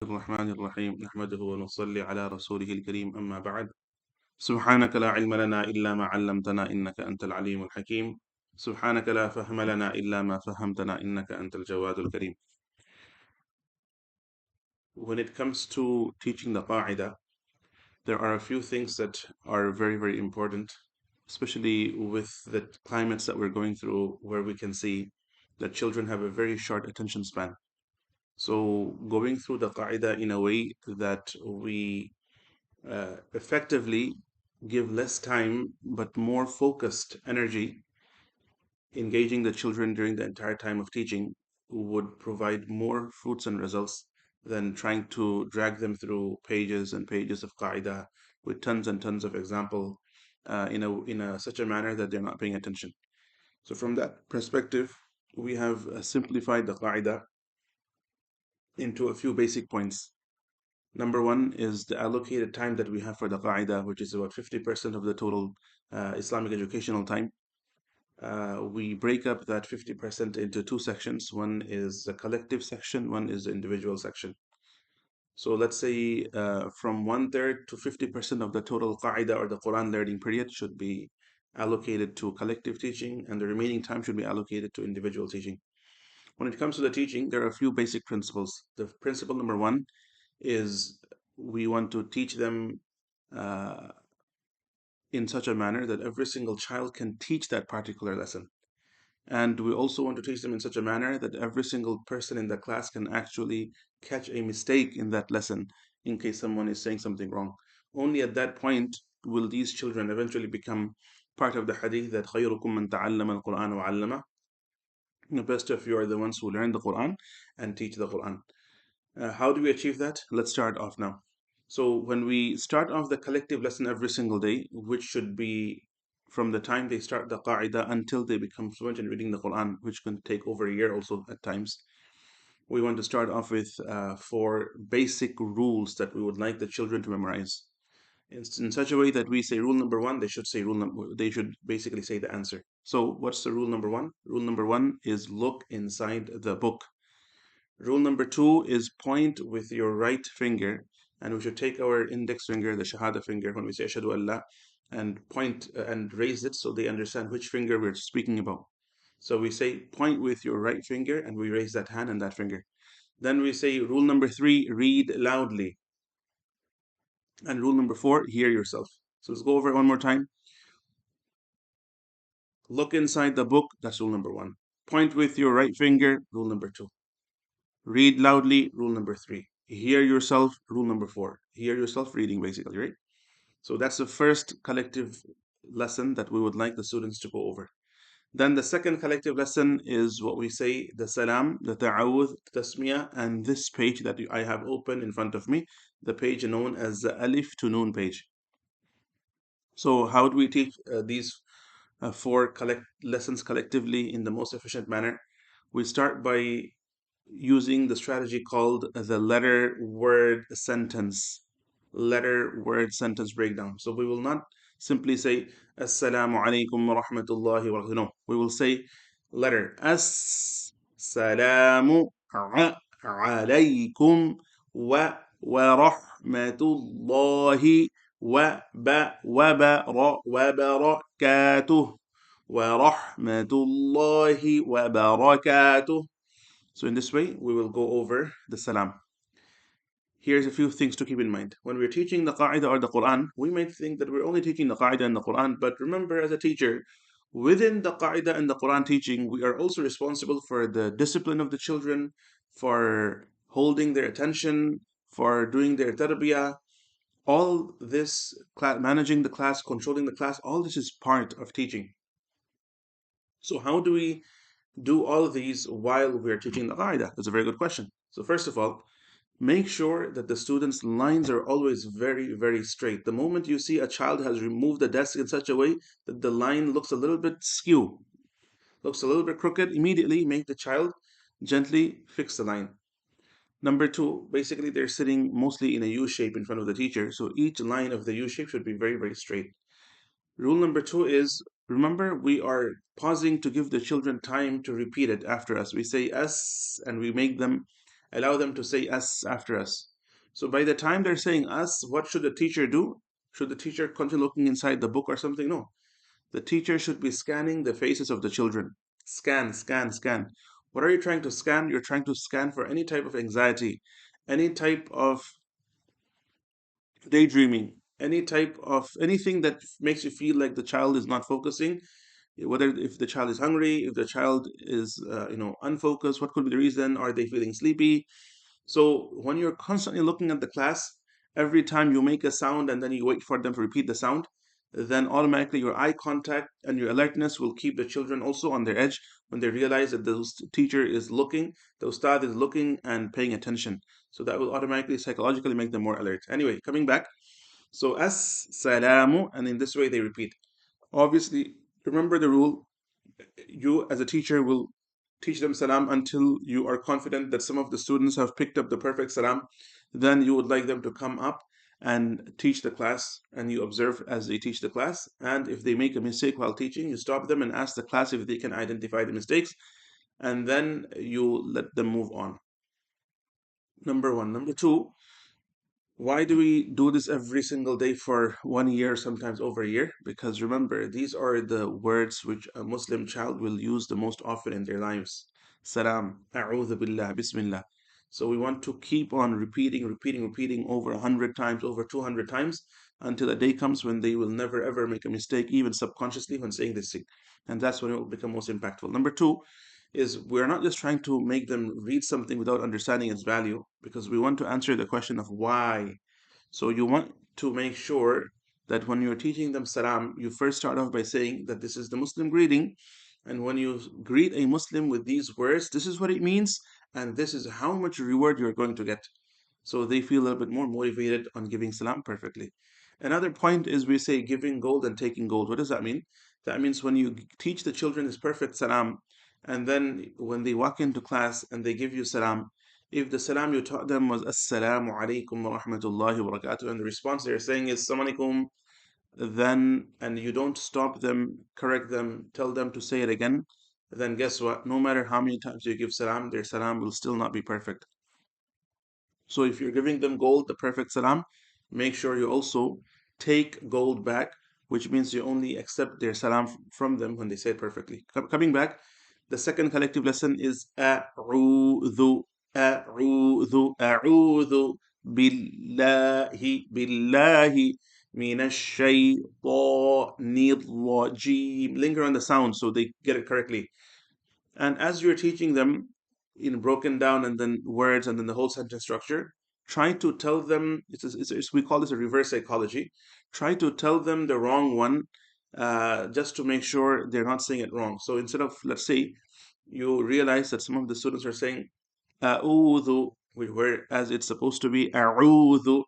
الرحمن الرحيم نحمده ونصلي على رسوله الكريم أما بعد سبحانك لا علم لنا إلا ما علمتنا إنك أنت العليم الحكيم سبحانك لا فهم لنا إلا ما فهمتنا إنك أنت الجواد الكريم. When it comes to teaching the Qa'idah, there are a few things that are very important, especially with the climates that we're going through, where we can see that children have a very short attention span. So going through the Qa'idah in a way that we effectively give less time but more focused energy, engaging the children during the entire time of teaching would provide more fruits and results than trying to drag them through pages and pages of qaida with tons and tons of example in a such a manner that they're not paying attention. So from that perspective, we have simplified the qaida into a few basic points. Number one is the allocated time that we have for the Qa'idah, which is about 50% of the total Islamic educational time. We break up that 50% into two sections. One is the collective section, one is the individual section. So let's say from 1/3 to 50% of the total Qa'idah or the Quran learning period should be allocated to collective teaching, and the remaining time should be allocated to individual teaching. When it comes to the teaching, there are a few basic principles. The principle number one is we want to teach them uh, in such a manner that every single child can teach that particular lesson. And we also want to teach them in such a manner that every single person in the class can actually catch a mistake in that lesson in case someone is saying something wrong. Only at that point will these children eventually become part of the hadith that خيركم من تعلم القرآن وعلمه. The best of you are the ones who learn the Quran and teach the Quran. How do we achieve that? Let's start off now. So when we start off the collective lesson every single day, which should be from the time they start the Qa'idah until they become fluent in reading the Quran, which can take over a year also at times, we want to start off with four basic rules that we would like the children to memorize. In such a way that we say rule number one, they should basically say the answer. So what's the rule number one? Rule number one is look inside the book. Rule number two is point with your right finger, and we should take our index finger, the Shahada finger, when we say Ashhadu Allah, and point and raise it so they understand which finger we're speaking about. So we say point with your right finger, and we raise that hand and that finger. Then we say rule number three, read loudly. And rule number four, hear yourself. So let's go over it one more time. Look inside the book, that's rule number one. Point with your right finger, rule number two. Read loudly, rule number three. Hear yourself, rule number four. Hear yourself reading, basically, right? So that's the first collective lesson that we would like the students to go over. Then the second collective lesson is what we say, the salam, the ta'awudh, tasmiyah, and this page that I have open in front of me, the page known as the alif to noon page. So how do we teach these four lessons collectively in the most efficient manner? We start by using the strategy called the letter word sentence breakdown. So we will not simply say Assalamu alaikum wa rahmatullahi wa barakatuh. No, we will say letter Assalamu alaikum wa rahmatullahi wa barakatuh. Wa rahmatullahi wa barakatuh. So in this way, we will go over the salam. Here's a few things to keep in mind. When we're teaching the Qa'idah or the Quran, we might think that we're only teaching the Qa'idah and the Quran, but remember, as a teacher, within the Qa'idah and the Quran teaching, we are also responsible for the discipline of the children, for holding their attention, for doing their tarbiyah. All this, managing the class, controlling the class, all this is part of teaching. So how do we do all of these while we're teaching the Qa'idah? That's a very good question. So first of all, make sure that the students' lines are always very straight. The moment you see a child has removed the desk in such a way that the line looks a little bit skew, looks a little bit crooked, immediately make the child gently fix the line. Number two, basically they're sitting mostly in a U shape in front of the teacher, so each line of the U shape should be very straight. Rule number two is, remember, we are pausing to give the children time to repeat it after us. We say S and we make them Allow them to say us after us. So by the time they're saying us, what should the teacher do? Should the teacher continue looking inside the book or something? No. The teacher should be scanning the faces of the children. Scan, scan, scan. What are you trying to scan? You're trying to scan for any type of anxiety, any type of daydreaming, any type of anything that makes you feel like the child is not focusing, whether if the child is hungry, if the child is unfocused, what could be the reason? Are they feeling sleepy? So when you're constantly looking at the class, every time you make a sound and then you wait for them to repeat the sound, then automatically your eye contact and your alertness will keep the children also on their edge when they realize that the teacher is looking, the ustad is looking and paying attention. So that will automatically psychologically make them more alert. Anyway, coming back. So as salamu, and in this way they repeat. Obviously, remember the rule. You as a teacher will teach them salam until you are confident that some of the students have picked up the perfect salam. Then you would like them to come up and teach the class, and you observe as they teach the class. And if they make a mistake while teaching, you stop them and ask the class if they can identify the mistakes, and then you let them move on. Number one. Number two, why do we do this every single day for 1 year, sometimes over a year? Because remember, these are the words which a Muslim child will use the most often in their lives. Salam, a'udhu billah, bismillah. So we want to keep on repeating over 100 times, over 200 times, until a day comes when they will never ever make a mistake, even subconsciously, when saying this thing. And that's when it will become most impactful. Number two, is we're not just trying to make them read something without understanding its value, because we want to answer the question of why. So you want to make sure that when you're teaching them salam, you first start off by saying that this is the Muslim greeting. And when you greet a Muslim with these words, this is what it means, and this is how much reward you're going to get. So they feel a little bit more motivated on giving salam perfectly. Another point is we say giving gold and taking gold. What does that mean? That means when you teach the children this perfect salam, and then when they walk into class and they give you salam, if the salam you taught them was Assalamu alaikum wa rahmatullahi wa barakatuh, and the response they're saying is Assalamu alaikum, then, and you don't stop them, correct them, tell them to say it again, then guess what? No matter how many times you give salam, their salam will still not be perfect. So if you're giving them gold, the perfect salam, make sure you also take gold back, which means you only accept their salam from them when they say it perfectly. Coming back, the second collective lesson is a'udhu, a'udhu, a'udhu billahi minash shaytanir rajim. Linger on the sound so they get it correctly. And as you're teaching them in broken down and then words and then the whole sentence structure, try to tell them, we call this a reverse psychology. Try to tell them the wrong one, just to make sure they're not saying it wrong. So instead of, let's say, you realize that some of the students are saying a'udhu, whereas it's supposed to be a'udhu.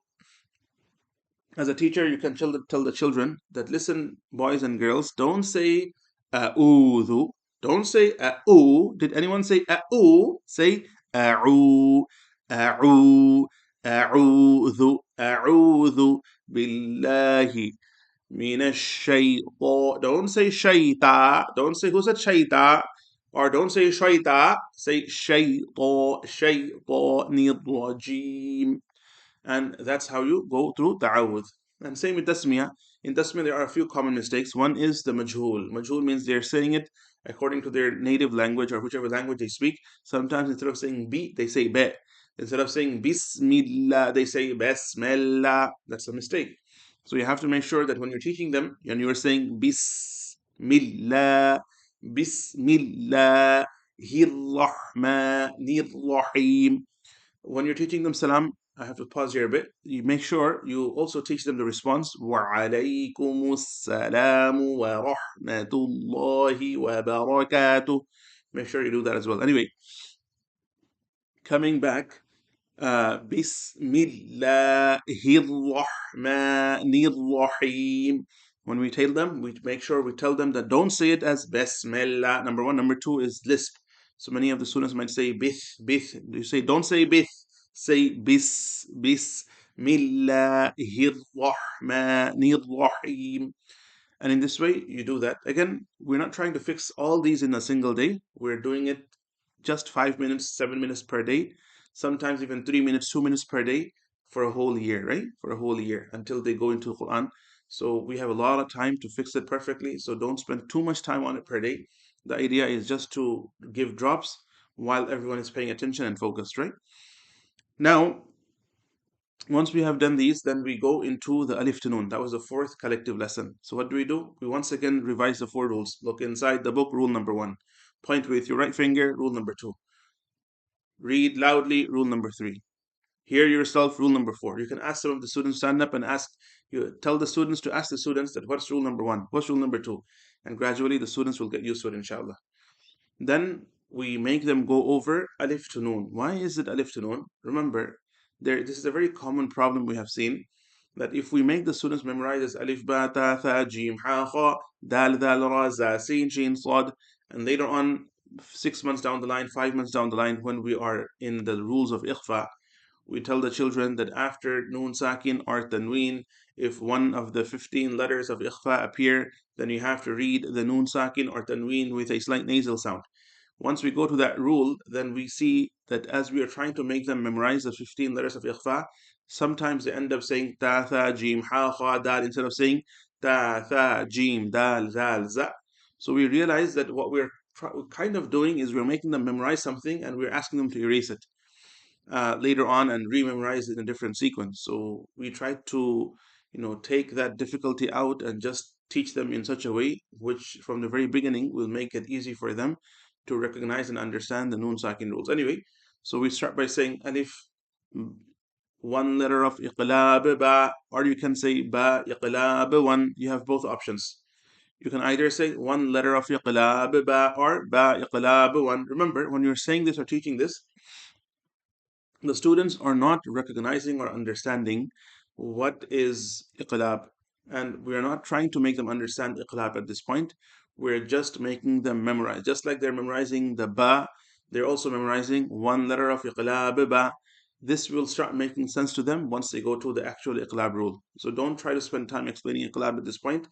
As a teacher, you can tell the children that, listen, boys and girls, don't say a'udhu. Don't say a'u. Did anyone say a'u? Say a'u, a'u, a'udhu, a'udhu billahi minash shaytan. Don't say shayta. Don't say, who said shayta? Or don't say shayta. Say shayta, shaytanir rajim. And that's how you go through ta'awudh. And same with tasmiyah. In tasmiyah, there are a few common mistakes. One is the majhul. Majhul means they're saying it according to their native language or whichever language they speak. Sometimes instead of saying bi, they say be. Instead of saying bismillah, they say basmallah. That's a mistake. So you have to make sure that when you're teaching them and you're saying bismillah, bismillah, rahim. When you're teaching them salam, I have to pause here a bit. You make sure you also teach them the response. وَعَلَيْكُمُ السَّلَامُ وَرَحْمَةُ اللَّهِ وَبَرَكَاتُهُ. Make sure you do that as well. Anyway, coming back, Bismillahirrahmanirrahim. When we tell them, we make sure we tell them that don't say it as Bismillah. Number one. Number two is lisp. So many of the students might say bith, bith. You say, don't say bith. Say Bismillahirrahmanirrahim. And in this way, you do that. Again, we're not trying to fix all these in a single day. We're doing it just 5 minutes, 7 minutes per day. sometimes even 3 minutes, 2 minutes per day for a whole year, right? For a whole year until they go into Quran. So we have a lot of time to fix it perfectly. So don't spend too much time on it per day. The idea is just to give drops while everyone is paying attention and focused, right? Now, once we have done these, then we go into the Alif to Noon. That was the fourth collective lesson. So what do? We once again revise the four rules. Look inside the book, rule number 1. Point with your right finger, rule number 2. Read loudly, rule number 3. Hear yourself, rule number 4. You can ask some of the students, stand up and ask, you tell the students to ask the students that what's rule number 1, what's rule number 2. And gradually the students will get used to it, inshallah. Then we make them go over Alif to Noon. Why is it Alif to Noon? Remember, this is a very common problem we have seen, that if we make the students memorize as Alif, Ba, Ta, Tha, Jim, Ha, Kha, Dal, Dal, Ra, Za, Sin, Shin, Sad, and later on, 6 months down the line, 5 months down the line, when we are in the rules of Ikhfa, we tell the children that after Noon Sakin or Tanween, if one of the 15 letters of Ikhfa appear, then you have to read the Noon Sakin or Tanween with a slight nasal sound. Once we go to that rule, then we see that as we are trying to make them memorize the 15 letters of Ikhfa, sometimes they end up saying Ta, Tha, Jim, Ha, Kha, Dal instead of saying Ta, Tha, Jim, Dal, Zal, Za. So we realize that what we're kind of doing is we're making them memorize something and we're asking them to erase it later on and rememorize it in a different sequence. So we try to, take that difficulty out and just teach them in such a way which from the very beginning will make it easy for them to recognize and understand the Noon Sakin rules. Anyway, so we start by saying Alif, one letter of Iqlab, Ba, or you can say Ba, Iqlab, one. You have both options. You can either say one letter of Iqlab, Ba, or Ba, Iqlab, one. Remember, when you're saying this or teaching this, the students are not recognizing or understanding what is iqlab, and we are not trying to make them understand iqlab at this point. We're just making them memorize, just like they're memorizing the ba, they're also memorizing one letter of iqlab ba. This will start making sense to them once they go to the actual iqlab rule. So don't try to spend time explaining iqlab at this point,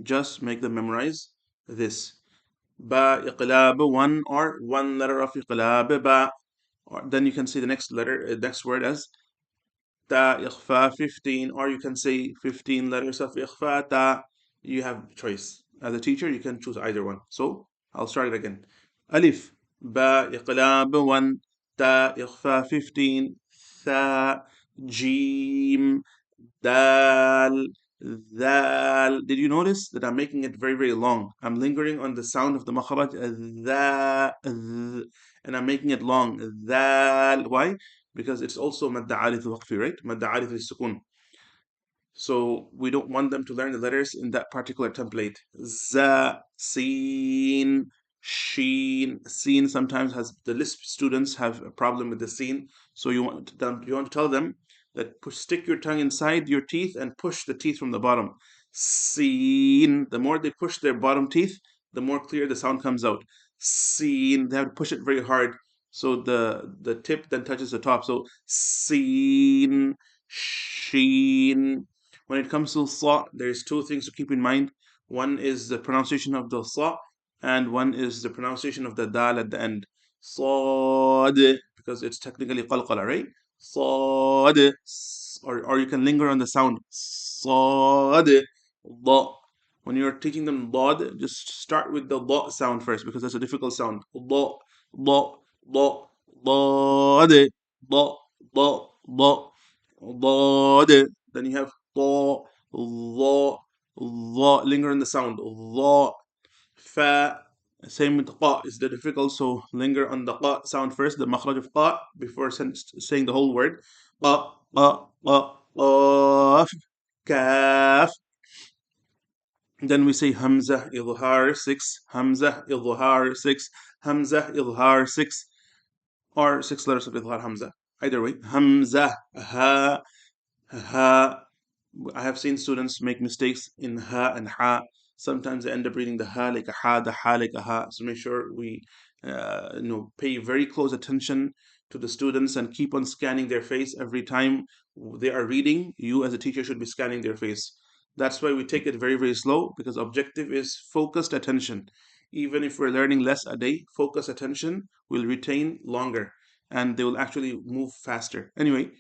just make them memorize this ba iqlab one, or one letter of iqlab ba. Or then you can say the next letter, next word as ta ikhfa 15, or you can say 15 letters of ikhfa ta. You have choice. As a teacher, you can choose either one. So I'll start it again. Alif, ba iqlab 1, ta ikhfa 15, tha, jim, dal, Dal. Did you notice that I'm making it very, very long? I'm lingering on the sound of the makharaj, and I'm making it long. Dal. Why? Because it's also madda alif waqfi, right? Madda alif sukun. So we don't want them to learn the letters in that particular template. Za, Sin, Sheen. Sin sometimes has, the Lisp students have a problem with the Sin. So you want to tell them that stick your tongue inside your teeth and push the teeth from the bottom. Sin. The more they push their bottom teeth, the more clear the sound comes out. Sin. They have to push it very hard, so the tip then touches the top. So Sin, Sheen. When it comes to sa, there's two things to keep in mind. One is the pronunciation of the sa, and one is the pronunciation of the dal at the end. Sad, because it's technically qalqala, right? Sad, or you can linger on the sound. Sad, da. When you're teaching them dad, just start with the da sound first because that's a difficult sound. Da, da, da, dad, da, da, da, dad. Then you have ضاء ضاء ضاء, linger in the sound. ضاء fa. Same with qa, is the difficult, so linger on the qa sound first, the makhraj of qa, before saying the whole word. qa qa qa qaf kaf. Then we say hamza idhar 6, hamza idhar 6, hamza idhar 6, or 6 letters of idhar hamza. Either way, hamza ha ha. I have seen students make mistakes in ha and ha. Sometimes they end up reading the ha like a ha, the ha like a ha. So make sure we, pay very close attention to the students and keep on scanning their face every time they are reading. You as a teacher should be scanning their face. That's why we take it very, very slow, because objective is focused attention. Even if we're learning less a day, focused attention will retain longer. and they will actually move faster. Anyway,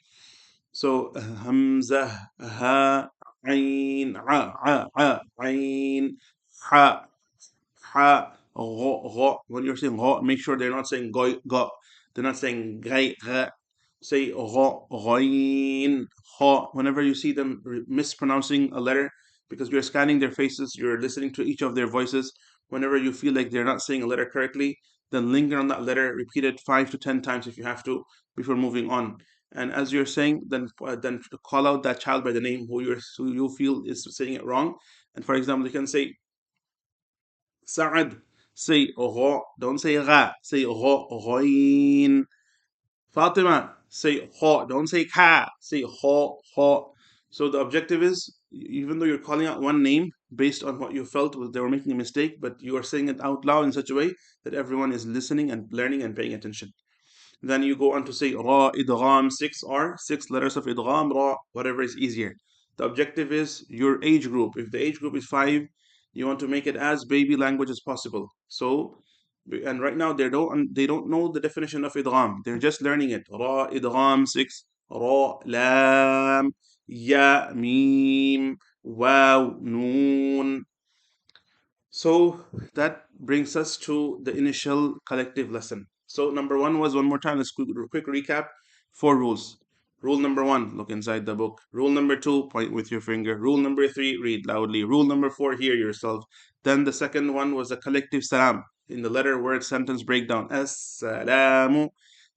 so Hamza, Ha, Ain, Ain, Ha, Ha, Gha. When you're saying Gha, make sure they're not saying Goy, Ga. They're not saying Gai, Gha. Say Gha, Ghain, Ha. Whenever you see them mispronouncing a letter, because you're scanning their faces, you're listening to each of their voices. Whenever you feel like they're not saying a letter correctly, then linger on that letter, repeat it 5 to 10 times if you have to before moving on. And as you're saying, then call out that child by the name who you feel is saying it wrong. And for example, you can say Sa'ad, say gha, don't say gha, say gha, ghain. Fatima, say ha, don't say ka, say ha, ha. So the objective is, even though you're calling out one name based on what you felt was they were making a mistake, but you are saying it out loud in such a way that everyone is listening and learning and paying attention. Then you go on to say Ra idgham, six or six letters of idgham, Ra, whatever is easier. The objective is your age group. If the age group is 5, you want to make it as baby language as possible. So, and right now they don't know the definition of idgham. They're just learning it. Ra idgham 6, Ra lam ya mim waw noon. So that brings us to the initial collective lesson. So number one was, one more time, let's quick recap. 4 rules. Rule number one, look inside the book. Rule number two, point with your finger. Rule number three, read loudly. Rule number four, hear yourself. Then the second one was a collective salam in the letter, word, sentence breakdown. As-salamu.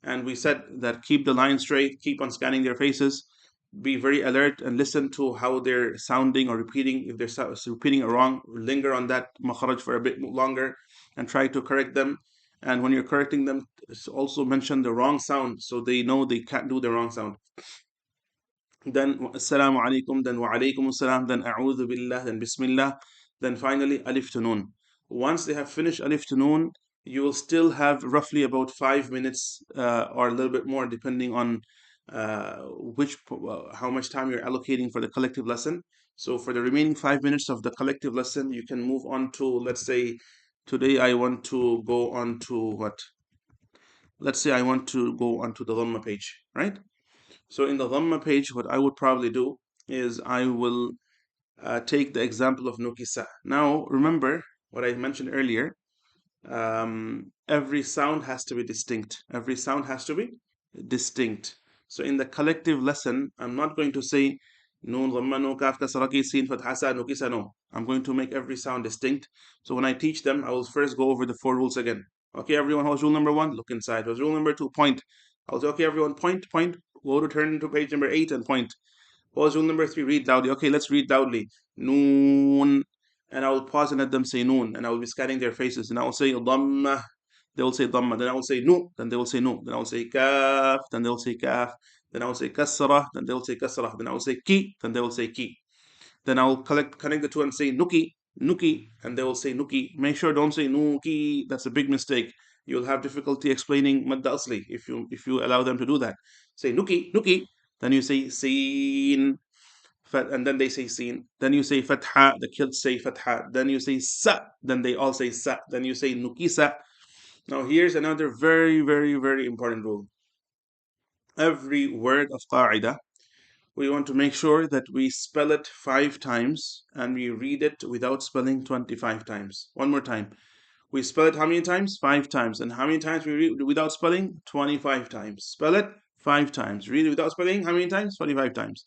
And we said that keep the line straight, keep on scanning their faces, be very alert and listen to how they're sounding or repeating. If they're repeating it wrong, linger on that makharaj for a bit longer and try to correct them. And when you're correcting them, also mention the wrong sound so they know they can't do the wrong sound. Then assalamu alaikum, then wa alaikum assalam, then a'udhu billah, then bismillah, then finally alif to noon. Once they have finished alif to noon, you will still have roughly about 5 minutes or a little bit more, depending on how much time you're allocating for the collective lesson. So for the remaining 5 minutes of the collective lesson, you can move on to, let's say, today I want to go on to what? Let's say I want to go onto the Dhamma page, right? So in the Dhamma page, what I would probably do is I will take the example of Nukisa. Now, remember what I mentioned earlier. Every sound has to be distinct. Every sound has to be distinct. So in the collective lesson, I'm not going to say Noon, Dhamma, No, Kaf, Kasra, Ki, Sin, Fatha, Sa, Nukisa, no. I'm going to make every sound distinct. So when I teach them, I will first go over the 4 rules again. Okay, everyone, what's rule number 1? Look inside. What's rule number 2? Point. I'll say, okay, everyone, point, point. Go to turn to page number 8 and point. Pause rule number 3, read loudly. Okay, let's read loudly. Noon. And I will pause and let them say noon. And I will be scanning their faces. And I will say dhamma. They will say dhamma. Then I will say nu. Then they will say nu. Then I will say kaf. Then they will say kaf. Then I will say kasra. Then they will say kasra. Then I will say ki. Then they will say ki. Then I will connect the two and say nuki. Nuki. And they will say nuki. Make sure don't say nuki. That's a big mistake. You'll have difficulty explaining madda asli if you allow them to do that. Say nuki, nuki. Then you say seen, and then they say seen. Then you say fatha, the kids say fatha. Then you say sa, then they all say sa. Then you say nukisa. Now here's another very, very, very important rule. Every word of qa'idah, we want to make sure that we spell it 5 times and we read it without spelling 25 times. One more time. We spell it how many times? 5 times. And how many times we read without spelling? 25 times. Spell it 5 times. Read it without spelling how many times? 25 times.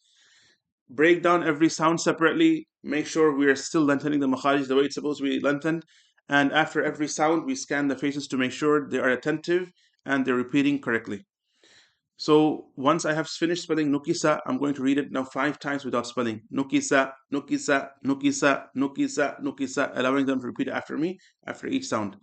Break down every sound separately. Make sure we are still lengthening the makharij the way it's supposed to be lengthened. And after every sound, we scan the faces to make sure they are attentive and they're repeating correctly. So once I have finished spelling nukisa, I'm going to read it now 5 times without spelling. Nukisa, nukisa, nukisa, nukisa, nukisa, allowing them to repeat after me after each sound.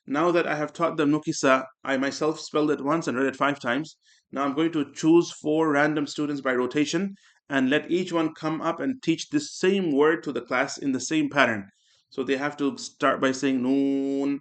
Now that I have taught them nukisa, I myself spelled it once and read it 5 times. Now I'm going to choose 4 random students by rotation and let each one come up and teach this same word to the class in the same pattern. So they have to start by saying noon,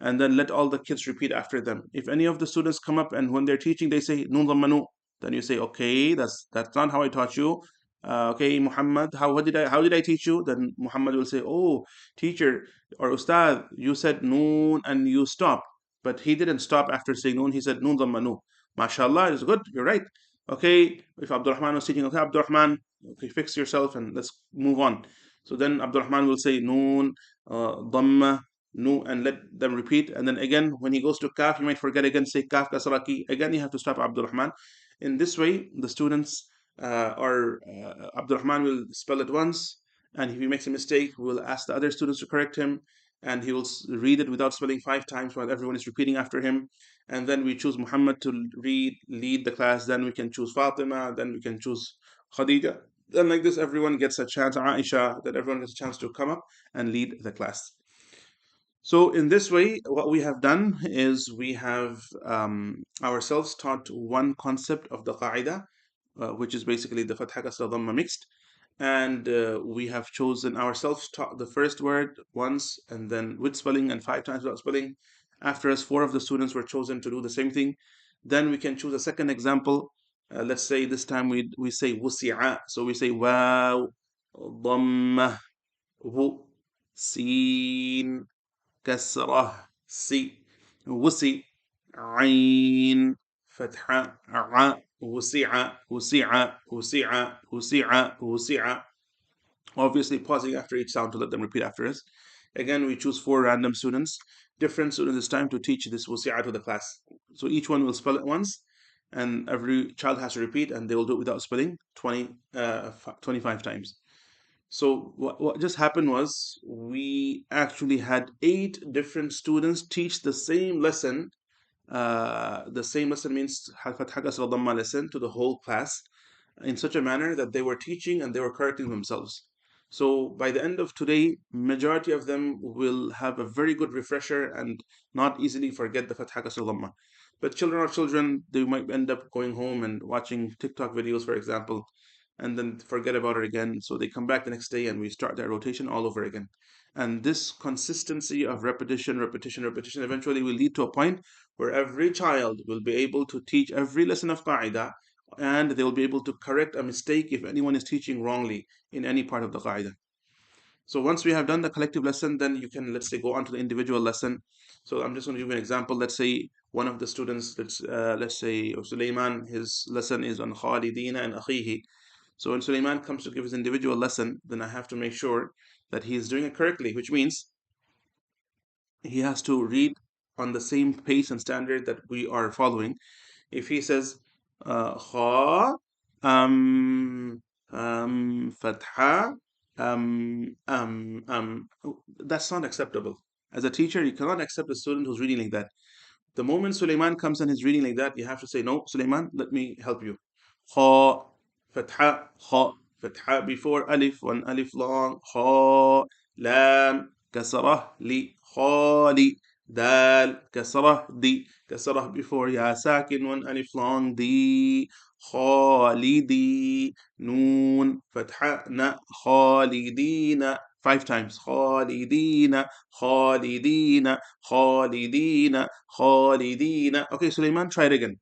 and then let all the kids repeat after them. If any of the students come up and when they're teaching they say noon dhammanu, then you say, okay, that's not how I taught you. Okay, Muhammad, how did I teach you? Then Muhammad will say, oh, teacher or ustad, you said noon and you stopped, but he didn't stop after saying noon. He said noon dhammanu. MashaAllah, it's good. You're right. Okay, if Abdurrahman was teaching, okay, Abdurrahman, okay, fix yourself and let's move on. So then Abdurrahman will say Noon, Dhamma, Nu, and let them repeat. And then again, when he goes to Kaf, you might forget again, say Kaf Kasraki. Again, you have to stop Abdurrahman. In this way, the students or Abdurrahman will spell it once, and if he makes a mistake, we will ask the other students to correct him, and he will read it without spelling 5 times while everyone is repeating after him. And then we choose Muhammad to lead the class. Then we can choose Fatima. Then we can choose Khadija. Then like this, everyone gets a chance. Aisha, that everyone gets a chance to come up and lead the class. So in this way, what we have done is we have ourselves taught one concept of the Qa'idah, which is basically the Fatha Kasra Dhamma mixed. And we have chosen ourselves taught the first word once and then with spelling and 5 times without spelling. After us, 4 of the students were chosen to do the same thing. Then we can choose a second example. Let's say this time we say wusi'a. So we say waw, dhamma, wu, sin, كسرة سي وسي عين فتحة ع وسع وسع وسع وسع وسع. Obviously pausing after each sound to let them repeat after us. Again, we choose 4 random students, different students this time, to teach this wusi'a to the class. So each one will spell it once, and every child has to repeat, and they will do it without spelling 25 times. So what just happened was we actually had 8 different students teach the same lesson. The same lesson means Fatha Kasra Dhamma lesson to the whole class in such a manner that they were teaching and they were correcting themselves. So by the end of today, majority of them will have a very good refresher and not easily forget the Fatha Kasra Dhamma. But children are children, they might end up going home and watching TikTok videos, for example, and then forget about it again. So they come back the next day and we start that rotation all over again. And this consistency of repetition, repetition, repetition eventually will lead to a point where every child will be able to teach every lesson of Qa'idah, and they will be able to correct a mistake if anyone is teaching wrongly in any part of the Qa'idah. So once we have done the collective lesson, then you can, let's say, go on to the individual lesson. So I'm just going to give you an example. Let's say one of the students, let's say Sulaiman, his lesson is on Khalidina and Akhihi. So when Sulaiman comes to give his individual lesson, then I have to make sure that he is doing it correctly, which means he has to read on the same pace and standard that we are following. If he says kha, fatha, that's not acceptable. As a teacher, you cannot accept a student who's reading like that. The moment Sulaiman comes and he's reading like that, you have to say, no, Sulaiman, let me help you. Kha, fatha, kha, fatha before alif, one alif long, kha, lam, kasrah, li, khali, dal, kasrah, di, kasrah before ya sakin, one alif long, di, khalidi, noon, fatha, na, khalidina, 5 times, khalidina, khalidina, khalidina, khalidina. Okay, Sulaiman, try it again.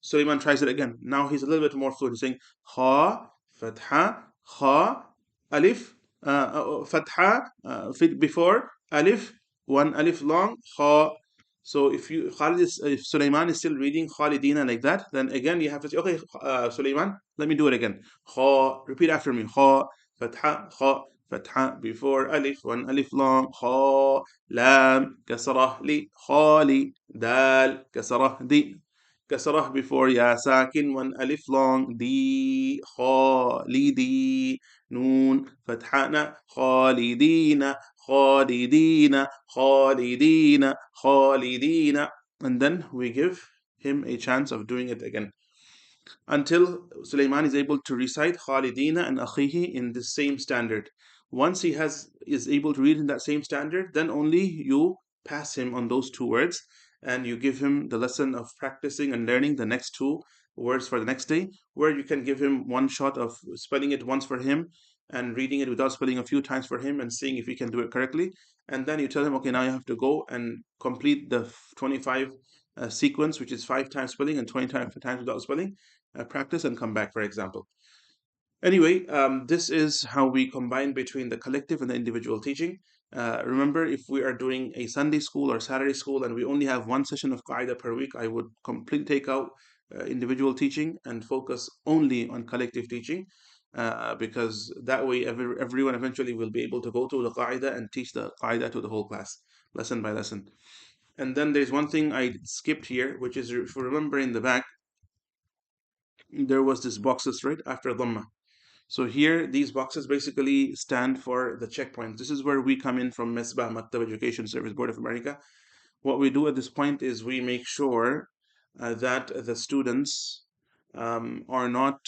Sulaiman tries it again. Now he's a little bit more fluent. He's saying kha, fatha, kha, alif, fatha, before alif, one alif long, kha. So if Sulaiman is still reading Khalidina like that, then again you have to say, okay, Sulaiman, let me do it again. Kha, repeat after me. Kha, fatha, kha, fatha before alif, one alif long, kha, lam, kasrah li, khali, dal, kasrah di. Kasrah before ya sakin, one alif long, di, khalidi, noon, fathana, khalidina, khalidina, khalidina, khalidina. And then we give him a chance of doing it again until Sulaiman is able to recite Khalidina and Akhihi in the same standard. Once he is able to read in that same standard, then only you pass him on those 2 words and you give him the lesson of practicing and learning the next 2 words for the next day, where you can give him one shot of spelling it once for him and reading it without spelling a few times for him and seeing if he can do it correctly. And then you tell him, okay, now you have to go and complete the 25 sequence, which is 5 times spelling and 20 times without spelling. Practice and come back, for example. Anyway, this is how we combine between the collective and the individual teaching. Remember, if we are doing a Sunday school or Saturday school and we only have one session of Qaida per week, I would completely take out individual teaching and focus only on collective teaching, because that way everyone eventually will be able to go to the Qa'idah and teach the Qa'idah to the whole class, lesson by lesson. And then there's one thing I skipped here, which is, if you remember in the back, there was this boxes right after Dhamma. So here, these boxes basically stand for the checkpoints. This is where we come in from MESBA, Maktab Education Service Board of America. What we do at this point is we make sure that the students are not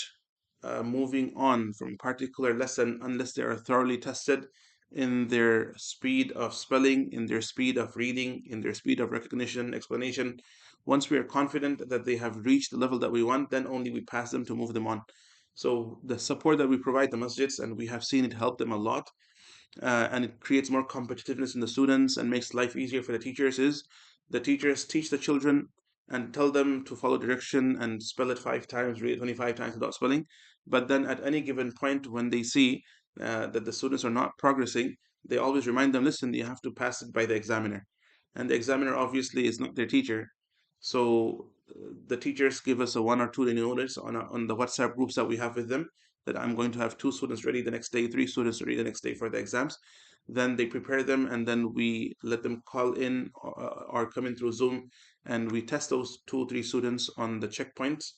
moving on from particular lesson unless they are thoroughly tested in their speed of spelling, in their speed of reading, in their speed of recognition, explanation. Once we are confident that they have reached the level that we want, then only we pass them to move them on. So the support that we provide the masjids, and we have seen it help them a lot, and it creates more competitiveness in the students and makes life easier for the teachers, is the teachers teach the children and tell them to follow direction and spell it 5 times, read it 25 times without spelling. But then at any given point, when they see that the students are not progressing, they always remind them, listen, you have to pass it by the examiner. And the examiner obviously is not their teacher. So the teachers give us a 1 or 2 day notice on the WhatsApp groups that we have with them, that I'm going to have 2 students ready the next day, 3 students ready the next day for the exams. Then they prepare them, and then we let them call in, or come in through Zoom, and we test those 2 or 3 students on the checkpoints,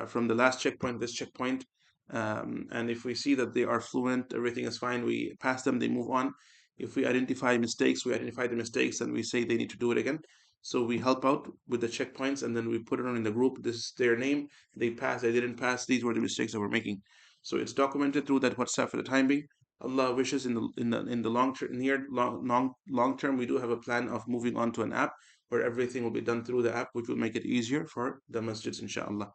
from the last checkpoint to this checkpoint. And if we see that they are fluent, everything is fine, we pass them, they move on. If we identify mistakes, we identify the mistakes and we say they need to do it again. So we help out with the checkpoints, and then we put it on in the group. This is their name. They passed, they didn't pass. These were the mistakes that we're making. So it's documented through that WhatsApp for the time being. Allah wishes in the long term, long term, we do have a plan of moving on to an app where everything will be done through the app, which will make it easier for the masjids, inshallah.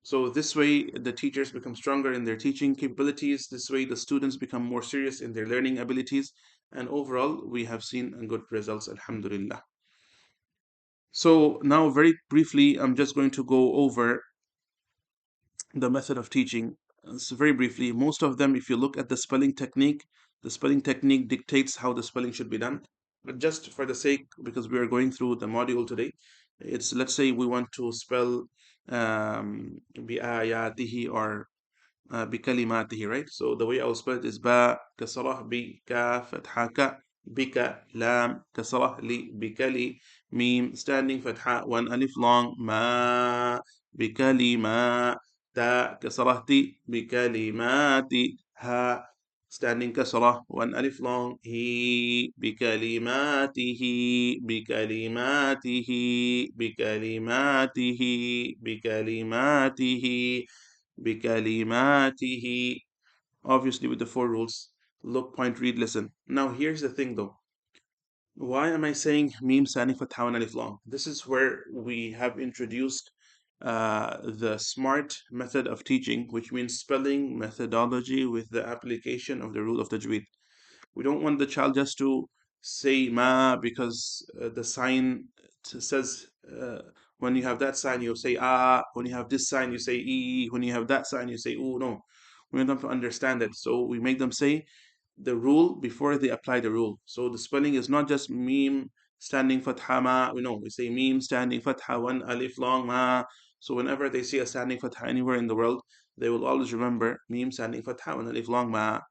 So this way, the teachers become stronger in their teaching capabilities. This way, the students become more serious in their learning abilities. And overall, we have seen good results, alhamdulillah. So now, very briefly, I'm just going to go over the method of teaching. So very briefly, most of them, if you look at the spelling technique dictates how the spelling should be done. But just for the sake, because we are going through the module today, it's, let's say we want to spell بآياته or بكلماته, right? So the way I'll spell it is با كسرة بي كا فتحة ك بك لام كسرة لي بكلي ميم standing فتحة 1 alif long ما بكلمة تا كسرة تي بكلمات ها standing كسرة 1 alif long هي بكلماته بكلماته بكلماته بكلماته بكلماته. Obviously, with the 4 rules: look, point, read, listen. Now, here's the thing though. Why am I saying meme standing for Tawan alif long? This is where we have introduced the SMART method of teaching, which means spelling, methodology with the application of the rule of Tajweed. We don't want the child just to say ma because the sign says, when you have that sign, you say ah. When you have this sign, you say e. When you have that sign, you say oo. No, we want them to understand it. So we make them say the rule before they apply the rule. So the spelling is not just meme standing fatha ma. We know we say meme standing fatha 1 alif long ma. So whenever they see a standing fatha anywhere in the world, they will always remember meme standing fatha 1 alif long ma.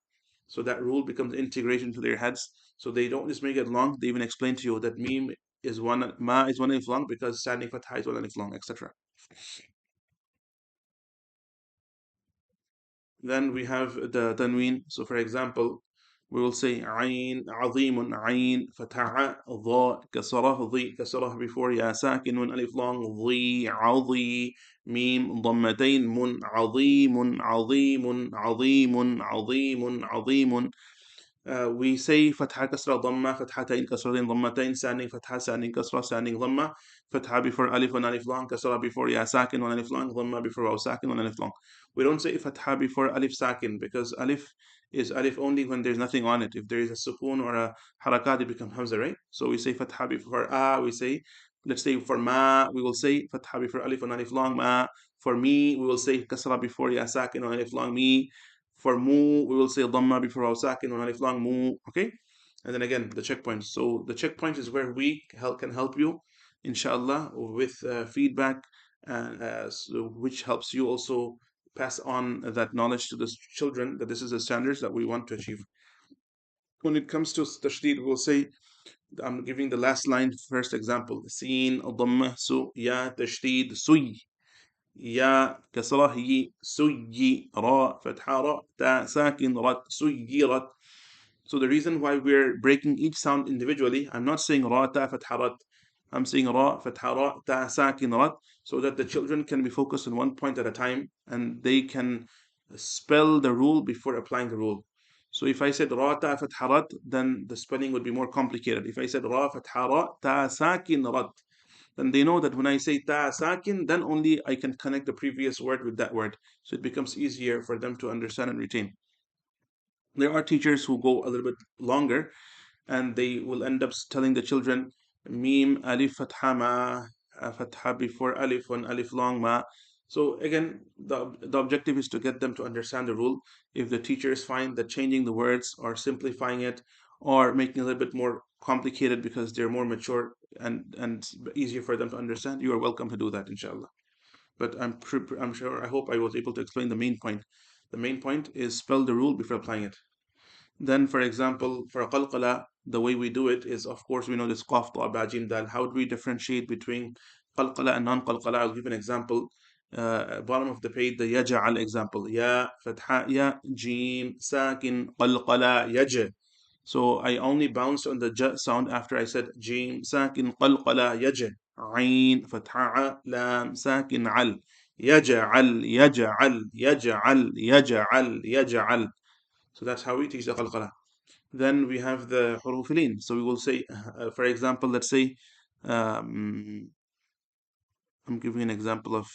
So that rule becomes integration to their heads. So they don't just make it long. They even explain to you that meme is one, ma is 1 alif long because standing fatha is 1 alif long, etc. Then we have the tanween. So for example, we will say عين عظيم عين فتحة ضاء كسرة ضي كسرة before يا ساكن ألف long ضي عظي ميم ضمتين من عظيم عظيم عظيم عظيم عظيم. We say فتحة كسرة ضمة فتحتين كسرتين ضمتين standing فتحة standing كسرة standing ضمة فتحة before ألف one alif long كسرة before يا ساكن one alif long ضمة before واو ساكن one alif long. We don't say فتحة before alif sakin because alif is alif only when there's nothing on it. If there is a sukun or a harakat, it becomes hamza, right? So we say فتحة before a. We say, let's say for ma, we will say فتحة before alif one alif long ma. For me, we will say كسرة before ya sakin one alif long me. For mu, we will say dhamma before waw sakin one alif long mu. Okay, and then again the checkpoints. So the checkpoint is where we can help you, inshallah, with feedback which helps you also pass on that knowledge to the children, that this is the standards that we want to achieve. When it comes to tashdid, we'll say, I'm giving the last line first example: sin dhamma su ya tashdid suy, يا كسرة هي سيرة فتحة راء تاء ساكن رت سيرت. So the reason why we're breaking each sound individually, I'm not saying ra ta fatha rat, I'm saying ra fatha ra ta sakin rat, so that the children can be focused on one point at a time and they can spell the rule before applying the rule. So if I said ra ta fatha rat, then the spelling would be more complicated. If I said ra fatha ra ta sakin rat, then they know that when I say ta sakin, then only I can connect the previous word with that word. So it becomes easier for them to understand and retain. There are teachers who go a little bit longer and they will end up telling the children mim alif fatha ma, fatha before alif, one alif long ma. So again, the objective is to get them to understand the rule. If the teachers find that changing the words or simplifying it or making it a little bit more complicated because they're more mature and easier for them to understand, you are welcome to do that, inshallah. But I'm sure, I hope I was able to explain the main point. The main point is spell the rule before applying it. Then, for example, for qalqala, the way we do it is, of course, we know this qaf, ta, ba, jim, dal. How do we differentiate between qalqala and non-qalqala? I'll give an example. Bottom of the page, the yaj'al example. Ya, fatha, ya, jim, sakin, qalqala, yaj. So I only bounced on the j sound after I said jim, sakin, qalqala, yaj. Ain, fatha, lam, sakin, al. Yaj'al, yaj'al, yaj'al, yaj'al, yaj'al. So that's how we teach the qalqala. Then we have the hurufilin. So we will say, for example, let's say, um, I'm giving an example of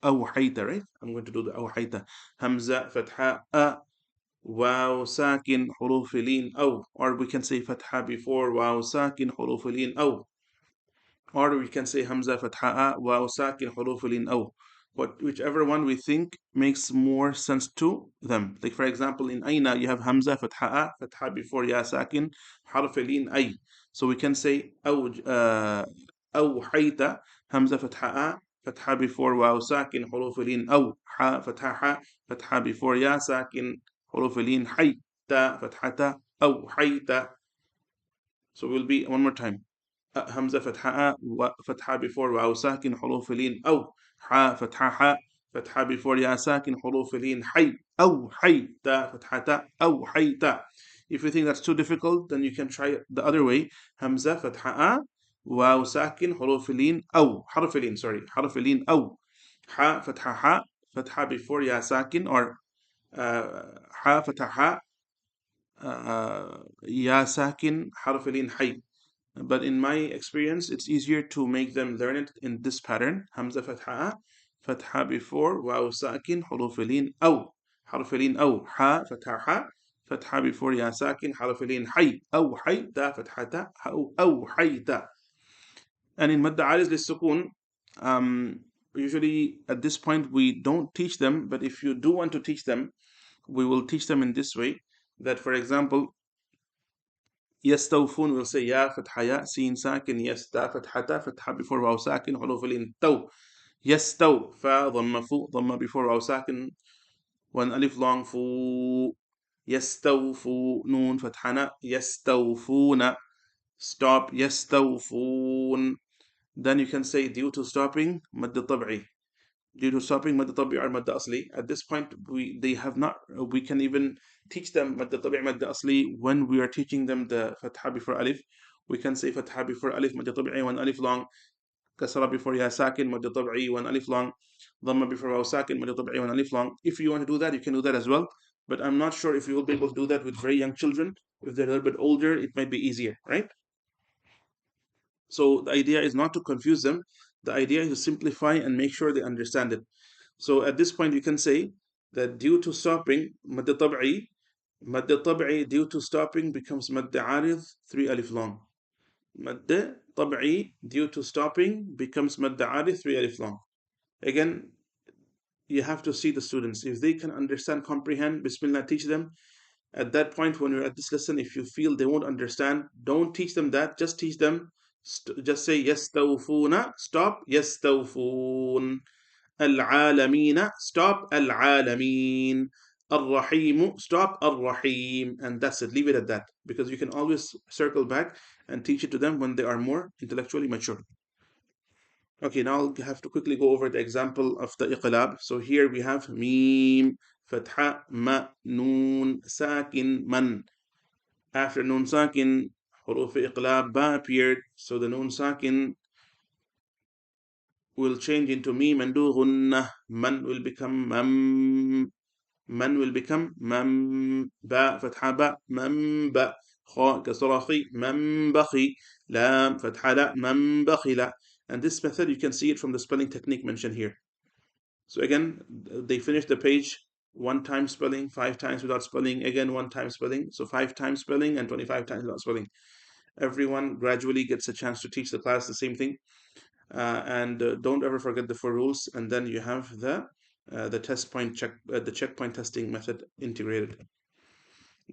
awhayta, right? I'm going to do the awhayta. Hamza, fatha, a, waw, sakin, hurufilin, aw. Or we can say fatha before waw, sakin, hurufilin, aw. Or we can say hamza, fatha, waw, sakin, hurufilin, aw. Whichever one we think makes more sense to them. Like for example, in aina you have hamza, fatha before ya, sakin, harfilin, ay. So we can say awhayta, hamza, fatha before waw, sakin, hurufilin, aw. Ha, fatha before ya, sakin, hurufilin, hay. Ta, fathata, awhayta. So we'll be one more time. همزة فتحة فتحة before واو ساكن حروف لين أو حاء فتحة حاء فتحة before يا ساكن حروف لين حي أو حي تا فتحة تا أو حي تا. If you think that's too difficult, then you can try the other way. همزة فتحة واو ساكن حروف لين أو حرف لين حرف لين أو حاء فتحة حاء فتحة before يا ساكن or حاء فتحة يا ساكن حرف لين حي. But in my experience, it's easier to make them learn it in this pattern. Hamza fatha, fatha before, waw sakin, hurufilin aw. Harfilin aw, ha, fatha, fatha before ya sakin, harfilin hay, aw hay, ta, fathata, aw hayta. And in madda aris lissukun, usually at this point we don't teach them, but if you do want to teach them, we will teach them in this way. That, for example, يستوفون will say يا فتحة يا سين ساكن يستا فتحة فتحة before واو ساكن حروف الين تو يستو فا ضم فو ضم before واو ساكن one ألف long فو يستوفو نون فتحنا يستوفون stop يستوفون. Then you can say due to stopping مد طبعي, due to stopping مد طبيعي or مد أصلي. At this point we can even teach them مد طبيعي مد أصلي when we are teaching them the فتحة before ألف. We can say فتحة before ألف مد طبيعي one ألف long, كسرة before يا ساكن مد طبيعي one ألف long, ضمة before واو ساكن مد طبيعي one ألف long. If you want to do that, you can do that as well. But I'm not sure if you will be able to do that with very young children. If they're a little bit older, it might be easier, right? So the idea is not to confuse them. The idea is to simplify and make sure they understand it. So at this point, you can say that due to stopping, مد طبعي due to stopping becomes مد عارض 3 alif long. مد طبعي due to stopping becomes مد عارض 3 alif long. Again, you have to see the students. If they can understand, comprehend, Bismillah, teach them. At that point, when you're at this lesson, if you feel they won't understand, don't teach them that. Just teach them Just say يستوفون. Stop. يستوفون. العالمين. Stop. العالمين. الرحيم. Stop. الرحيم. And that's it. Leave it at that. Because you can always circle back and teach it to them when they are more intellectually mature. Okay, now I'll have to quickly go over the example of the iqlab. So here we have mim, fatha, ma, noon, sakin, man. After noon sakin, huruf iqlab ba appeared. So the noon sakin will change into mim and do gunnah. Man will become mam. Man will become mam. Ba, fatha ba, mam ba. Kha, kasra khi, mam bakhi. Lam, fatha la, mam bakhila. And this method, you can see it from the spelling technique mentioned here. So again, they finish the page 1 time spelling, 5 times without spelling, again 1 time spelling. So 5 times spelling and 25 times without spelling. Everyone gradually gets a chance to teach the class the same thing. And don't ever forget the 4 rules. And then you have the test point check, the checkpoint testing method integrated.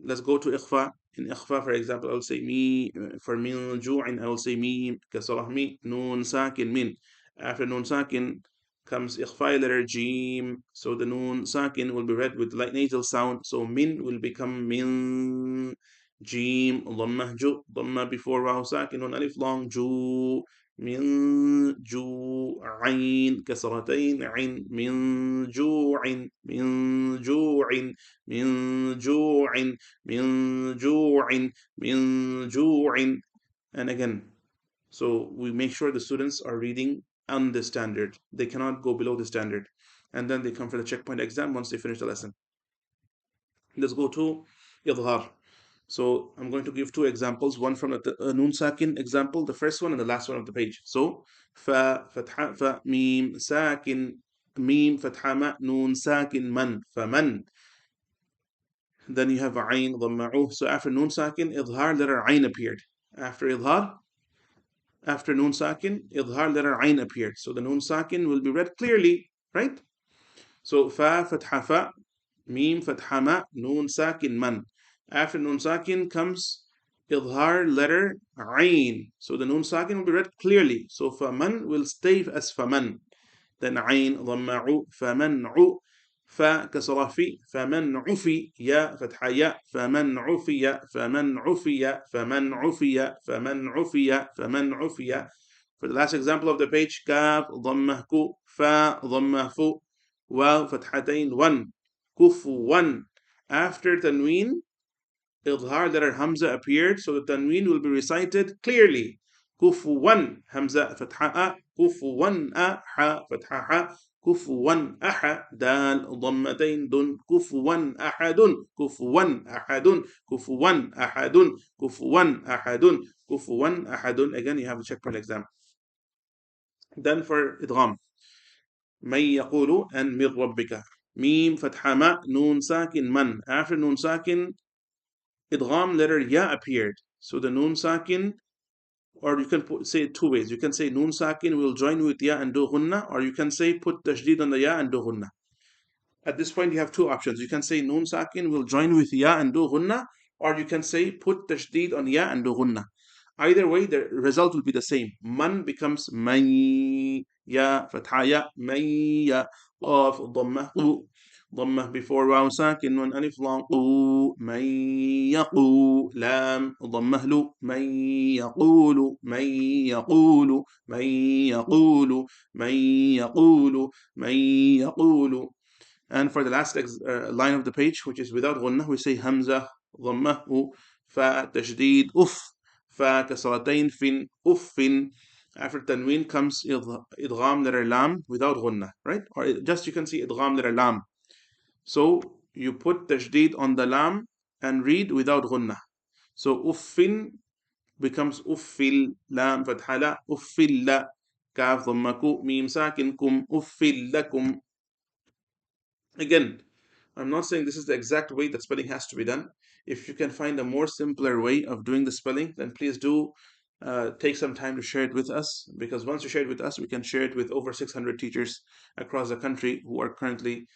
Let's go to ikhfa. In ikhfa, for example, I will say me. For min ju'in, I will say me kasrah mi, noon sakin min. After noon sakin comes ikhfa letter jim. So the noon sakin will be read with light nasal sound. So min will become min. Jim dhammah ju, dhammah before waw sakin on alif long ju. من جوع كسرتين عين من جوع من جوع من جوع من جوع من جوع. And again, so we make sure the students are reading on the standard. They cannot go below the standard. And then they come for the checkpoint exam once they finish the lesson. Let's go to idhar. So I'm going to give 2 examples, one from the Noon Sakin example, the first one and the last one of the page. So fa fatha fa mim sakin mim fatha ma noon sakin man faman. Then you have ayn dhamma'uh. So after noon sakin, idhar letter ayn appeared. After idhar, after noon sakin, idhar letter ayn appeared. So the noon sakin will be read clearly, right? So fa fatha fa mim fatha ma noon sakin man. After noon sakin comes idhar letter ayn. So the noon sakin will be read clearly. So faman will stay as faman. Then ayn dhamma'u faman'u. فا كسر في فمن عفي يا فتح يا فمن عفي فمن عفي فمن عفي فمن عفي فمن عفي. For the last example of the page, كاف ضمه كو فا ضمه فو واو فتحتين ون كفوا. After tanween, idhar letter hamza appeared, so the tanween will be recited clearly. كفوا همزة فتحة أ كفوا أ ح فتحة ح كفوا أح دال ضمتين دن كفوا أحد كفوا أحد كفوا أحد كفوا أحد كفوا أحد. Again, you have to check for an exam. Then for idgham, من يقول and من ربك. ميم فتحة ما نون ساكن من. After noon sakin, idgham letter ya appeared. So the noon sakin, or you can say it 2 ways. You can say noon sakin will join with ya and do ghunna, or you can say put tashdid on the ya and do ghunna. At this point, you have 2 options. You can say noon sakin will join with ya and do ghunna, or you can say put tashdid on ya and do ghunna. Either way, the result will be the same. Man becomes may, ya, fatha ya, may ya, qaf, dhammah, qu. ضمه before واو ساكن نون ألف لام قو من يقول لام ضمه له من يقول من يقول من يقول من يقول من يقول. And for the last line of the page, which is without غنة, we say همزة ضمه فا تشديد أف فا كسرتين fin أف. After tanween comes idgham letter lam without غنة, right? Or just you can see idgham letter lam. So you put tashdid on the lam and read without ghunnah. So uffin becomes uffil, lam fatha la, uffil la, kaf dhammaku, mim sakin kum, uffil lakum. Again, I'm not saying this is the exact way that spelling has to be done. If you can find a more simpler way of doing the spelling, then please do take some time to share it with us, because once you share it with us, we can share it with over 600 teachers across the country who are currently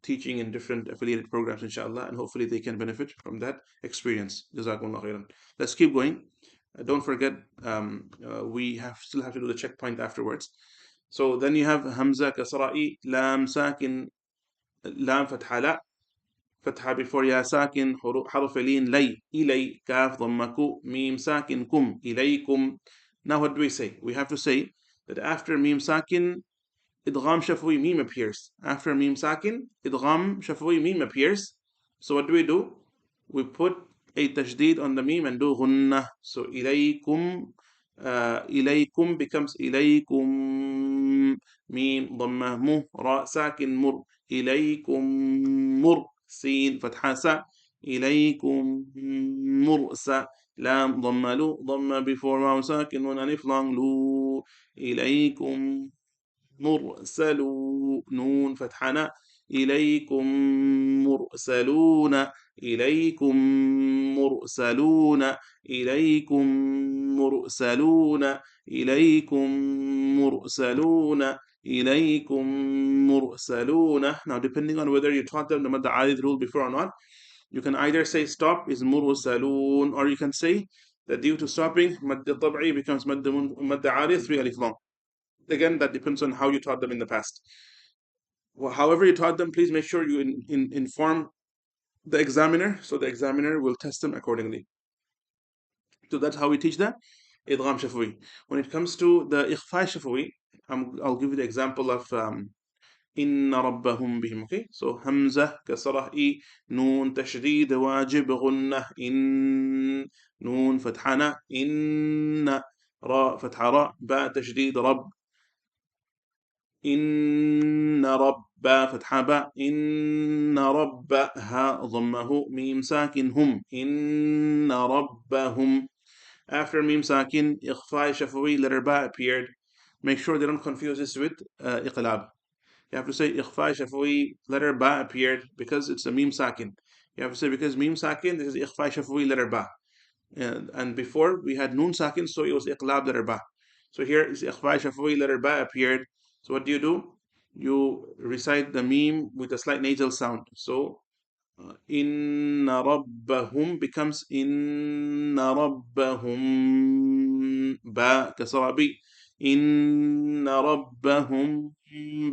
teaching in different affiliated programs, inshallah, and hopefully they can benefit from that experience. Jazakumullah khairan. Let's keep going. Don't forget, we still have to do the checkpoint afterwards. So then you have Hamza Kasra'i, Lam Sakin, Lam Fatha La, Fatha before Ya Sakin, Haruf Lin Lay, Ilay, Kaf Dhammaku, Mim Sakin Kum, Ilaykum. Now what do we say? We have to say that after Mim Sakin, Idgham Shafwi Mim appears. After Mim Sakin, Idgham Shafwi Mim appears. So what do? We put a tajdeed on the Mim and do Ghunnah. So Ilaykum, Ilaykum becomes Ilaykum, Mim, Dhammah, Mu, Ra, Sakin, Mur, Ilaykum, Mur, Sin, Fatha, Sa, Ilaykum, Mursa, Lam, Dhamma, Lu, Dhamma before Waw, Sakin, Nun, Alif, Long, Lu, إليكم مرسلون نون فتحنا إليكم مرسلون إليكم مرسلون إليكم مرسلون إليكم مرسلون إليكم مرسلون. Now depending on whether you taught them the Mad Alid rule before or not, you can either say stop is مرسلون, or you can say that due to stopping Mad Tab'i becomes Mad Alid 3 alif long. Again, that depends on how you taught them in the past. Well, however you taught them, please make sure you inform the examiner, so the examiner will test them accordingly. So that's how we teach that idgham shafwi. When it comes to the ikhfa shafwi, I'll give you the example of inna rabbahum bihim. Okay, so hamza kasrah I, noon tashdid wajib ghunnah in, noon fathana inna, ra fatha ra, ba tashdid rabb, إن رب فتحة باء إن ربها ضمه ميم ساكن هم إن ربهم. After mim sakin, إخفاء شفوي letter ba appeared. Make sure they don't confuse this with إقلاب. You have to say إخفاء شفوي letter ba appeared because it's a mim sakin. You have to say because mim sakin, this is إخفاء شفوي letter ba. And before we had noon sakin, so it was إقلاب letter ba. So here is إخفاء شفوي letter ba appeared. So what do? You recite the meme with a slight nasal sound. So inna rabbahum becomes inna rabbahum, ba kasra bi, inna rabbahum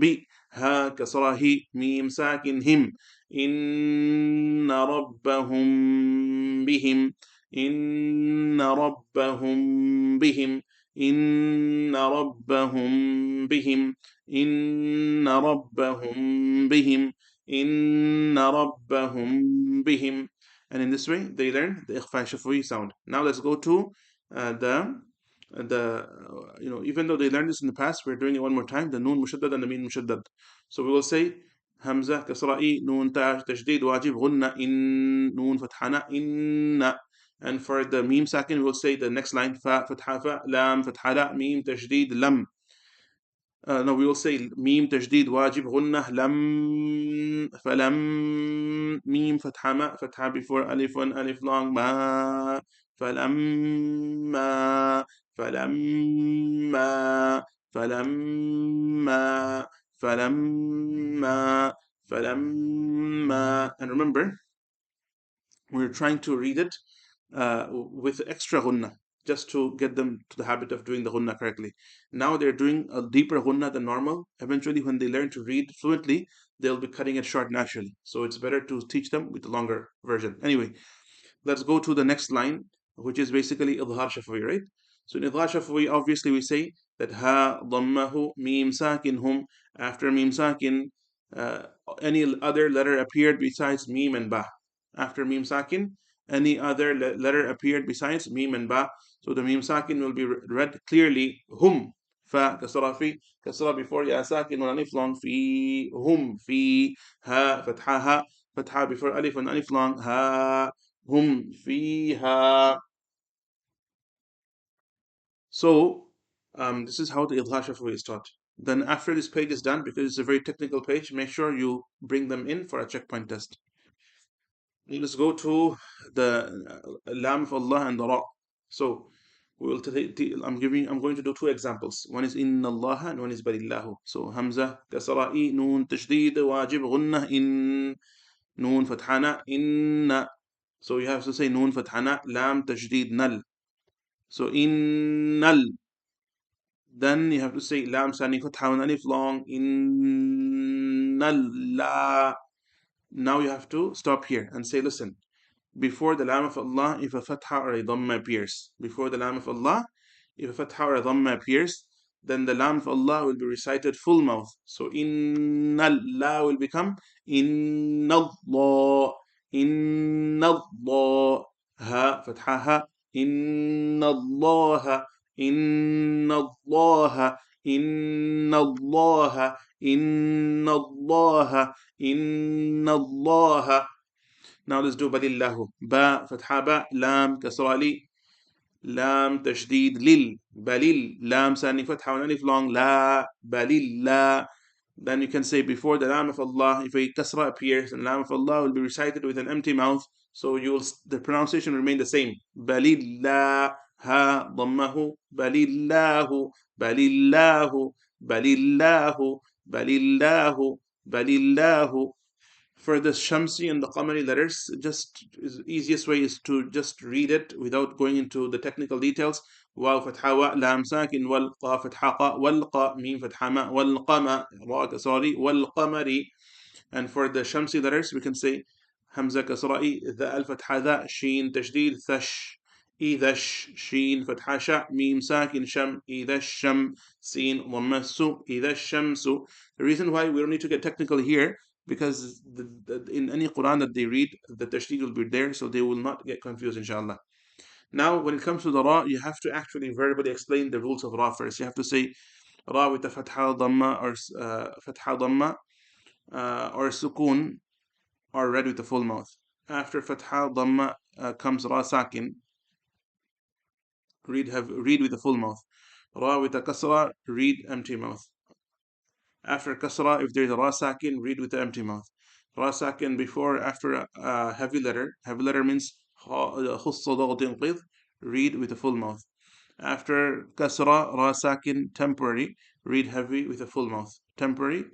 bi, ha kasra hi, mim sakin him, inna rabbahum bihim, inna rabbahum bihim, inna rabbahum bihim, inna rabbahum bihim, inna rabbahum bihim. And in this way they learn the ikhfa shafwi sound. Now let's go to even though they learned this in the past, we're doing it one more time, the noon mushaddad and the mim mushaddad. So we will say hamza kasra'i, noon tashdid wajib ghunna in, noon fathana inna. And for the mim sakin, we will say the next line fa fatha fa, lam fatha la, mim tashdid lam. No, we will say mim tashdid wajib ghunnah lam, falam, mim fatha ma, fatha before alif one, alif long, ma, falamma, falamma, falamma, falamma, falamma. And remember, we're trying to read it with extra ghunnah, just to get them to the habit of doing the ghunnah correctly. Now they're doing a deeper ghunnah than normal. Eventually, when they learn to read fluently, they'll be cutting it short naturally. So it's better to teach them with the longer version. Anyway, let's go to the next line, which is basically idhar shafwi, right? So in idhar shafwi, obviously we say that ha dhammahu mim sakin hum. After mim sakin, uh, any other letter appeared besides mim and ba. After mim sakin, any other letter appeared besides mim and ba. So the mim sakin will be read clearly hum. Fa kasra fi, kasra before ya sakin and alif long, fi hum, fi ha fatha ha, fatha before alif and alif long, ha hum fiha. So this is how the idhar shafwi is taught. Then after this page is done, because it's a very technical page, make sure you bring them in for a checkpoint test. Let's go to the lam of Allah and the ra. So we will I'm going to do two examples. One is inna Allah and one is balillahu. So hamza kasra'i, noon tashdid wajib ghunnah in, noon fathana inna. So you have to say noon fathana, lam tashdid nal. So innal. Then you have to say lam standing fatha and alif long. Innal la. Now you have to stop here and say, listen. Before the lam of Allah, if a fatha or a dhamma appears, before the lam of Allah, if a fatha or a dhamma appears, then the lam of Allah will be recited full mouth. So inna la will become inna Allah, inna Allah, ha fatha ha, inna Allah, inna Allah, inna Allah, inna Allah, inna Allah. Now let's do balillahu. Ba, fatha ba, lam, kasra li, lam, tashdid lil, balil, lam, standing fatha and alif long, la, balil, la. Then you can say before the lam of Allah, if a kasra appears, and lam of Allah will be recited with an empty mouth, so the pronunciation will remain the same. Balillah, ha, dhammahu, balillahu, balillahu, balillahu, balillahu, balillahu. For the Shamsi and the Qamari letters, just is easiest way is to just read it without going into the technical details. Waw fatha wa, lam sakin, wal qa fatha qa, wal qa, mim fatha ma, wal qama, ra kasari, wal qamari. And for the Shamsi letters, we can say Hamza kasra'i, the al fatha da, sheen tashdid, thash, إذا شين فتحة شا ميم ساكن شم إذا الشم سين ضمة سو إذا الشمس. The reason why we don't need to get technical here, because in any Quran that they read, the tashdid will be there, so they will not get confused, inshallah. Now, when it comes to the ra, you have to actually verbally explain the rules of ra first. You have to say ra with the fatha dhamma or sukun, or read with the full mouth. After fatha dhamma comes ra sakin. Read with the full mouth. Ra with a kasra, read empty mouth. After kasra, if there is a ra sakin, read with the empty mouth. Ra sakin before, after a heavy letter. Heavy letter means khussa ضغط قذ, read with the full mouth. After kasra, ra sakin, temporary, read heavy with a full mouth. Temporary,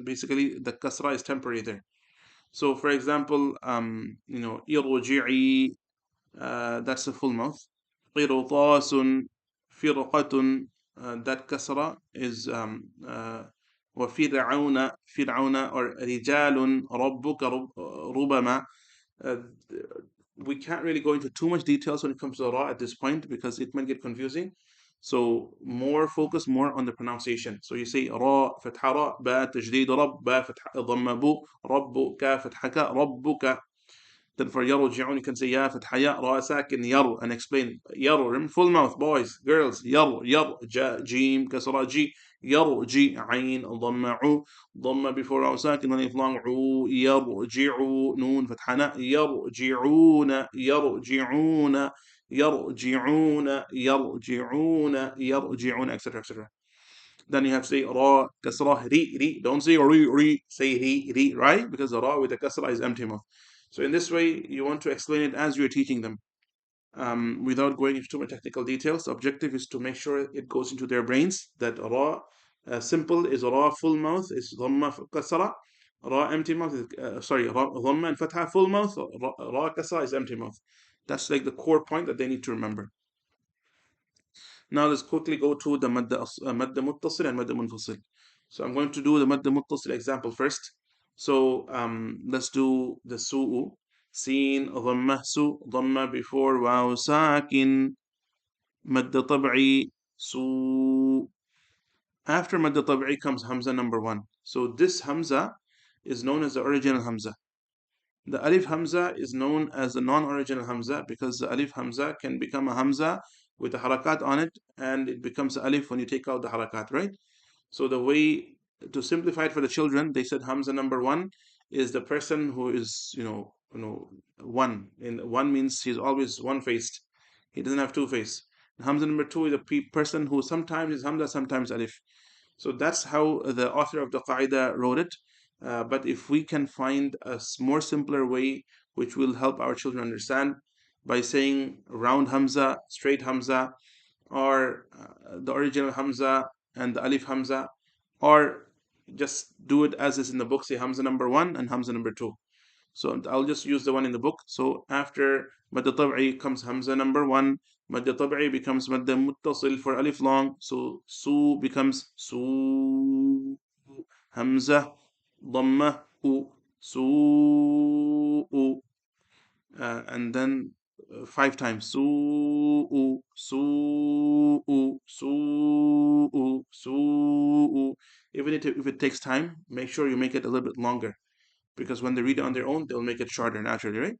basically the kasra is temporary there. So for example, irji'i, that's a full mouth. قرطاس فرقة, that kasra is وفرعون or رجال ربك ربما. uh, we can't really go into too much details when it comes to the ra at this point, because it might get confusing. So focus more on the pronunciation. So you say ra fatha ra, ba tajdid rab, ba fatha dhamma bu, rabbu ka fatha ka, rabbuka. Then for yarji'un, you can say ya fatha ya, ra sakin yar, and explain yar. Remember, full mouth, boys, girls. Yar, ja, jim, kasra ji, yarji, ain, dhamma u, dhamma before ra sakin, alif long u, yarji'u, noon fatha na, yarji'una, yarji'una, yarji'una, yarji'una, etc., etc. Then you have to say ra, kasra, ri. Don't say ri, say ri, right? Because the ra with the kasra is empty mouth. So in this way, you want to explain it as you're teaching them, without going into too much technical details. The objective is to make sure it goes into their brains that ra simple is ra full mouth is dhamma kasra, ra empty mouth is ra dhamma and fatha full mouth, ra kasra is empty mouth. That's like the core point that they need to remember. Now let's quickly go to the madda muttasil and madda munfasil. So I'm going to do the madda muttasil example first. So let's do the su'u. Seen, dhamma, su, dhamma before waw sakin, madda tab'i, su. After madda tab'i comes hamza number 1. So this hamza is known as the original hamza. The alif hamza is known as the non-original hamza, because the alif hamza can become a hamza with a harakat on it, and it becomes alif when you take out the harakat, right? So the way to simplify it for the children, they said hamza number 1 is the person who is, one. In one means he's always one-faced. He doesn't have two face. Hamza number 2 is a person who sometimes is hamza, sometimes alif. So that's how the author of the Qaidah wrote it. But if we can find a more simpler way, which will help our children understand, by saying round hamza, straight hamza, or the original hamza and the alif hamza, or just do it as is in the book, say hamza number 1 and hamza number 2. So I'll just use the one in the book. So after مد طبعي comes Hamza number one. مد طبعي becomes مد متصل for alif long. So su becomes su. Hamza ضمة u. Su. And then five times. Su. Su. Su. Su. Even if it takes time, make sure you make it a little bit longer, because when they read it on their own, they'll make it shorter naturally, right?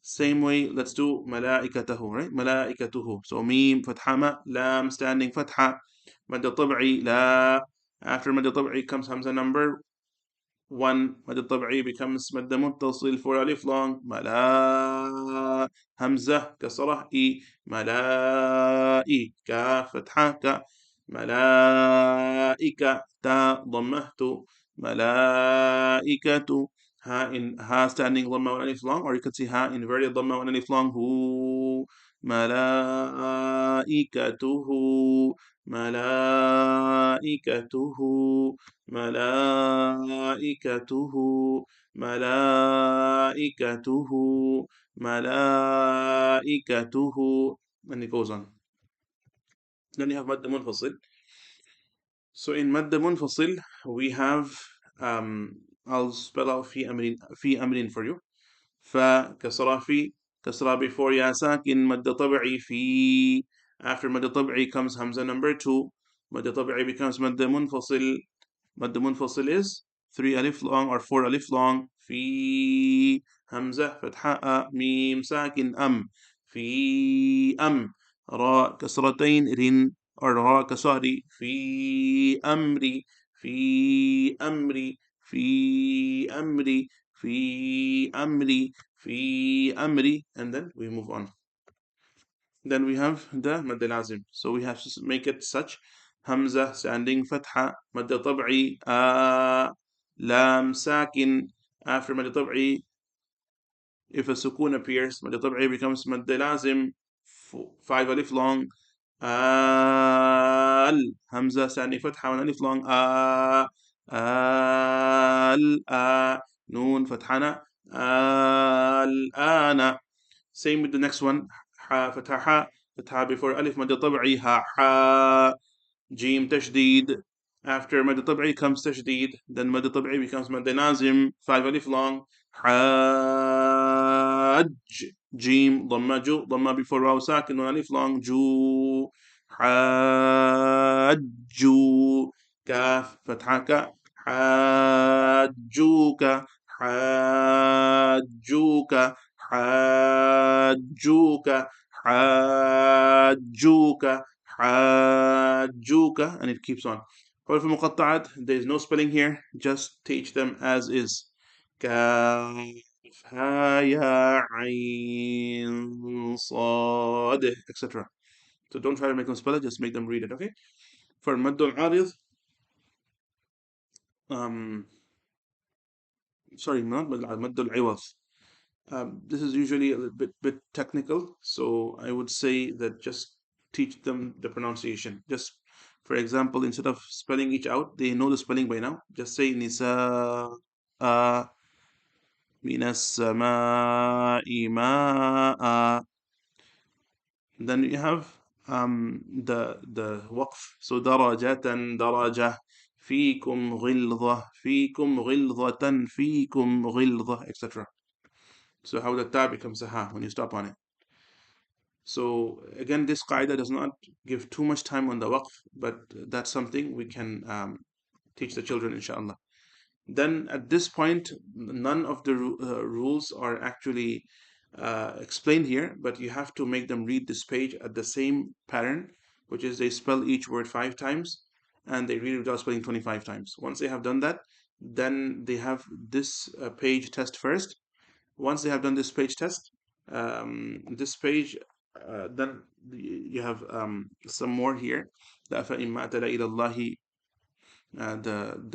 Same way, let's do malaikatahu, right? Malaikatuhu. So mim, fatha ma, lam, standing fatha, mad tab'i, la. After mad tab'i comes hamza number one. Mad tab'i becomes mad muttasil for alif long, mala. Hamza, kasrah, i, malai, ka, fatha, ka, malaika, ta, dhammahtu, malaikatu. Ha standing dhamma one alif long, or you could see ha inverted dhamma one alif long. Hu malaikatuhu malaikatuhu malaikatuhu malaikatuhu malaikatuhu, and it goes on. Then you have madda munfasil. So in madda munfasil we have I'll spell out fi amrin for you. Fa kasra fi, kasra before ya sakin, mad tab'i fi. After mad tab'i comes hamza number two. Mad tab'i becomes mad munfasil. Mad munfasil is three alif long or four alif long. Fi hamza fatha mim sakin am. Fi am. Ra kasratain rin or ra kasari. Fi amri. Fi amri. Fi amri. Fi amri. Fi amri. And then we move on. Then we have the mad lazim. So we have to make it such. Hamza standing fatha, mad tab'i, lam sakin. After mad tab'i, if a sukun appears, mad tab'i becomes mad lazim, five alif long. Al. Hamza standing fatha, one alif long. Al. Noon fathana. Al ana. Same with the next one. Ha fatha, fatha before alif, mad tab'i, ha. Jim tashdid. After mad tab'i comes tashdid. Then mad tab'i becomes mad nazim, five alif long. Hajj. Jim dhamma ju, dhamma before waw sakin, one alif long. Ju. Hajju. Kaf fatha ka. Hajjuka. Hajjuka. Hajjuka. Hajjuka. Hajjuka, and it keeps on. حروف المقطعات, there is no spelling here, just teach them as is. كاف ها يا عين صاد, etc. So don't try to make them spell it, just make them read it, okay? For مد العارض, sorry, not مد العوض. This is usually a little bit technical, so I would say that just teach them the pronunciation. Just for example, instead of spelling each out, they know the spelling by now. Just say nisa minas sama'i ma'a. Then you have the waqf. So darajatan daraja, fikum ghilza, fikum ghilzatan, fikum ghilza, etc. So how the ta becomes a ha when you stop on it. So again, this qaida does not give too much time on the waqf, but that's something we can teach the children, inshallah. Then at this point, none of the rules are actually explained here, but you have to make them read this page at the same pattern, which is they spell each word 5 times and they read it without spelling 25 times. Once they have done that, then they have this page test first. Once they have done this page test, this page, then you have some more here. The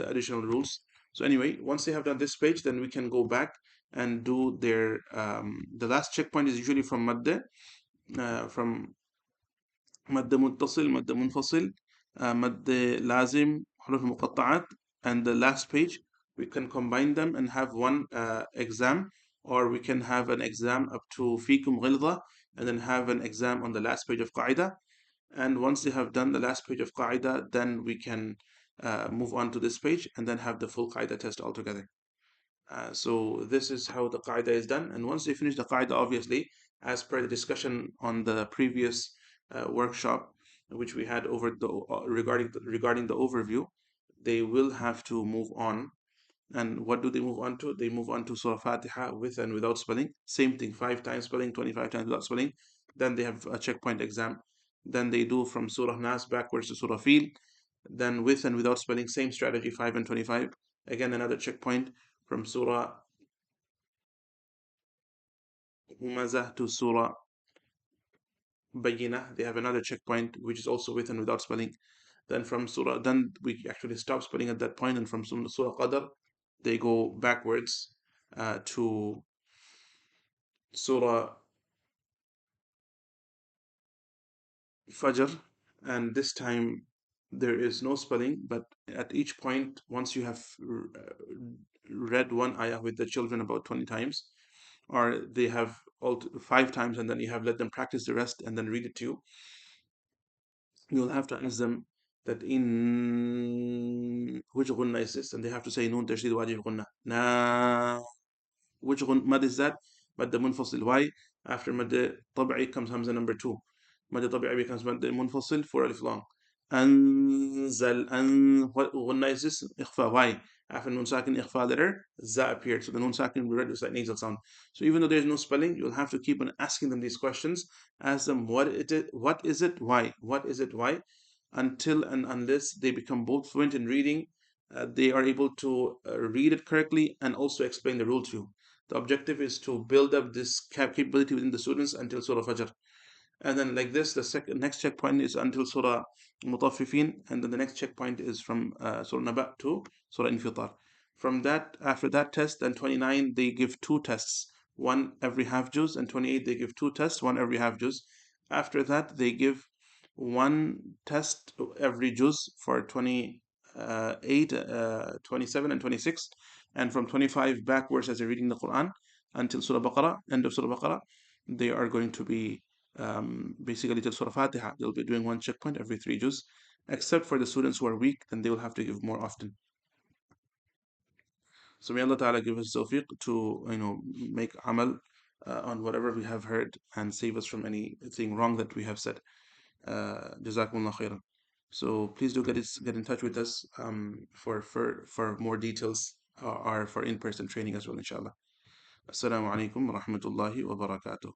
additional rules. So anyway, once they have done this page, then we can go back and do their the last checkpoint is usually from madde, from madde muttasil, madde munfasil, madde lazim, huruf muqatta'at, and the last page we can combine them and have one exam or we can have an exam up to fikum ghilza, and then have an exam on the last page of Qa'idah. And once they have done the last page of Qa'idah, then we can move on to this page and then have the full Qa'idah test altogether. So this is how the Qa'idah is done. And once they finish the Qa'idah, obviously, as per the discussion on the previous workshop, which we had over the regarding the overview, they will have to move on. And what do they move on to? They move on to Surah Fatiha with and without spelling. Same thing, 5 times spelling, 25 times without spelling. Then they have a checkpoint exam. Then they do from Surah Nas backwards to Surah Fil. Then with and without spelling, same strategy, 5 and 25. Again, another checkpoint from Surah Humazah to Surah Bayyinah. They have another checkpoint, which is also with and without spelling. Then from Surah, then we actually stop spelling at that point, and from Surah Qadr, they go backwards to Surah Fajr, and this time there is no spelling, but at each point, once you have read one ayah with the children about 20 times, or they have all 5 times, and then you have let them practice the rest and then read it to you, you'll have to ask them that in which gunna is this, and they have to say noon tashdid wajib gunna. Na, which mad is that? Mad munfasil. Why? After mad tabi'i comes hamza number 2. Mad tabi'i becomes mad munfasil 4 alif long. Anzal, what gunna is this? Ikhfa. Why? After nun sakin ikhfa letter, za appeared. So the nun sakin will be read with that nasal sound. So even though there's no spelling, you'll have to keep on asking them these questions. Ask them what is it, why? What is it, why? Until and unless they become both fluent in reading, they are able to read it correctly and also explain the rule to you. The objective is to build up this capability within the students until Surah Fajr. And then like this, the next checkpoint is until Surah Mutaffifin, and then the next checkpoint is from Surah Naba to Surah Infitar. From that, after that test, then 29 they give 2 tests, one every half juz, and 28 they give 2 tests, one every half juz. After that, they give one test every juz for 28, 27, and 26, and from 25 backwards as they're reading the Quran until Surah Baqarah, end of Surah Baqarah, they are going to be basically till Surah Fatiha. They'll be doing one checkpoint every 3 juz, except for the students who are weak, then they will have to give more often. So may Allah Ta'ala give us tawfiq to make amal on whatever we have heard and save us from anything wrong that we have said. Jazakumullah khairan. So please do get in touch with us for more details or for in-person training as well, inshallah. Assalamu alaikum wa rahmatullahi wa barakatuh.